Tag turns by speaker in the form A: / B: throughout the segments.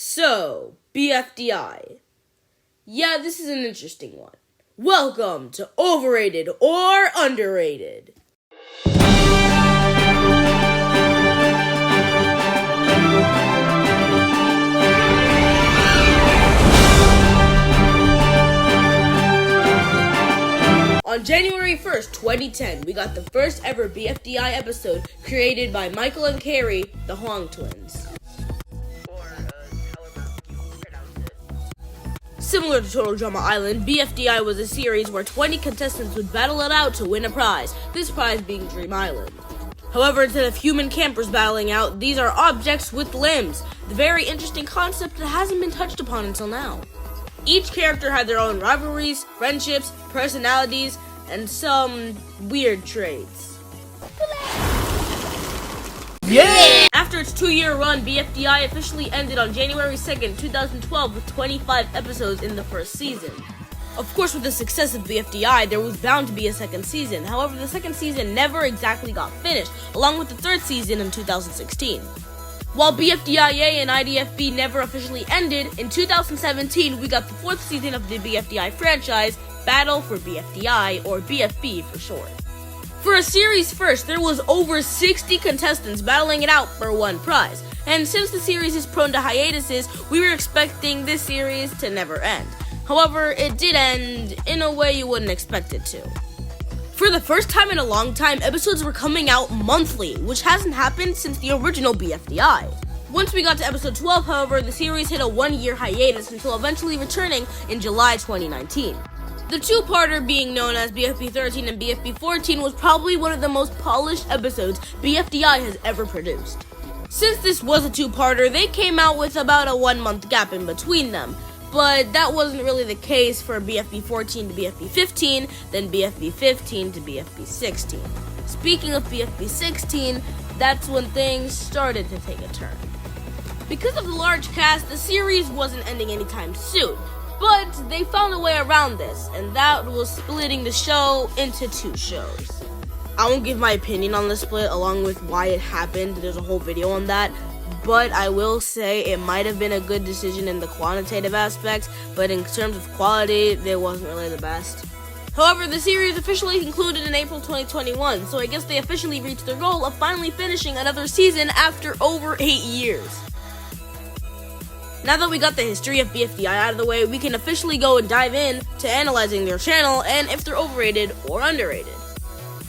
A: So, BFDI. Yeah, this is an interesting one. Welcome to Overrated or Underrated. On January 1st, 2010, we got the first ever BFDI episode created by Michael and Carrie, the Huang twins. Similar to Total Drama Island, BFDI was a series where 20 contestants would battle it out to win a prize, this prize being Dream Island. However, instead of human campers battling out, these are objects with limbs, the very interesting concept that hasn't been touched upon until now. Each character had their own rivalries, friendships, personalities, and some weird traits. Yeah! After its 2-year run, BFDI officially ended on January 2nd, 2012 with 25 episodes in the first season. Of course, with the success of BFDI, there was bound to be a second season. However, the second season never exactly got finished, along with the third season in 2016. While BFDIA and IDFB never officially ended, in 2017 we got the fourth season of the BFDI franchise, Battle for BFDI, or BFB for short. For a series first, there was over 60 contestants battling it out for one prize, and since the series is prone to hiatuses, we were expecting this series to never end. However, it did end in a way you wouldn't expect it to. For the first time in a long time, episodes were coming out monthly, which hasn't happened since the original BFDI. Once we got to episode 12, however, the series hit a 1-year hiatus until eventually returning in July 2019. The two-parter, being known as BFB 13 and BFB 14, was probably one of the most polished episodes BFDI has ever produced. Since this was a two-parter, they came out with about a 1-month gap in between them. But that wasn't really the case for BFB 14 to BFB 15, then BFB 15 to BFB 16. Speaking of BFB 16, that's when things started to take a turn. Because of the large cast, the series wasn't ending anytime soon, but they found a way around this, and that was splitting the show into 2 shows. I won't give my opinion on the split along with why it happened, there's a whole video on that. But I will say it might have been a good decision in the quantitative aspects, but in terms of quality, it wasn't really the best. However, the series officially concluded in April 2021, so I guess they officially reached their goal of finally finishing another season after over 8 years. Now that we got the history of BFDI out of the way, we can officially go and dive in to analyzing their channel and if they're overrated or underrated.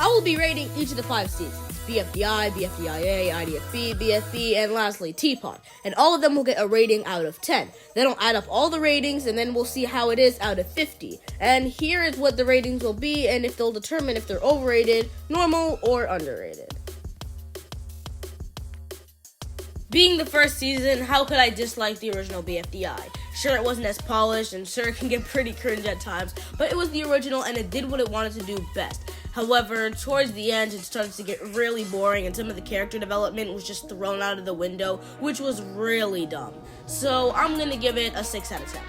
A: I will be rating each of the 5 seasons. BFDI, BFDIA, IDFB, BFB, and lastly, Teapot. And all of them will get a rating out of 10. Then I'll add up all the ratings, and then we'll see how it is out of 50. And here is what the ratings will be, and if they'll determine if they're overrated, normal, or underrated. Being the first season, how could I dislike the original BFDI? Sure, it wasn't as polished, and sure, it can get pretty cringe at times, but it was the original, and it did what it wanted to do best. However, towards the end, it started to get really boring, and some of the character development was just thrown out of the window, which was really dumb. So, I'm gonna give it a 6 out of 10.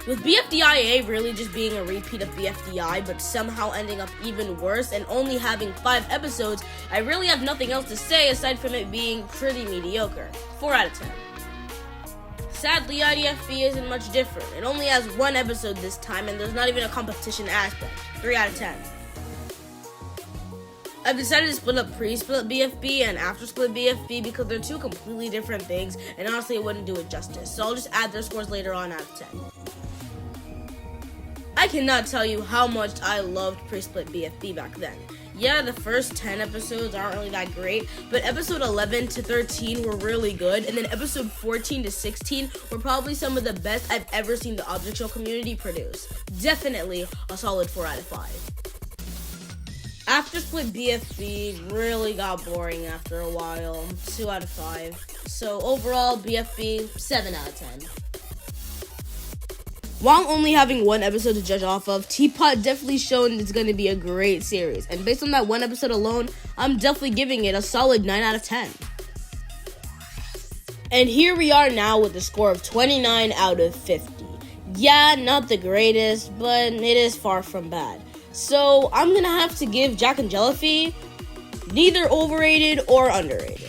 A: With BFDIA really just being a repeat of BFDI, but somehow ending up even worse and only having 5 episodes, I really have nothing else to say aside from it being pretty mediocre. 4 out of 10. Sadly, IDFB isn't much different. It only has 1 episode this time, and there's not even a competition aspect. 3 out of 10. I've decided to split up pre-split BFB and after-split BFB because they're 2 completely different things, and honestly it wouldn't do it justice, so I'll just add their scores later on out of 10. I cannot tell you how much I loved pre-split BFB back then. Yeah, the first 10 episodes aren't really that great, but episode 11 to 13 were really good, and then episode 14 to 16 were probably some of the best I've ever seen the Object Show community produce. Definitely a solid 4 out of 5. After split BFB really got boring after a while, 2 out of 5. So overall, BFB, 7 out of 10. While only having 1 episode to judge off of, Teapot definitely shown it's going to be a great series. And based on that 1 episode alone, I'm definitely giving it a solid 9 out of 10. And here we are now with a score of 29 out of 50. Yeah, not the greatest, but it is far from bad. So I'm going to have to give jacknjellify neither overrated or underrated.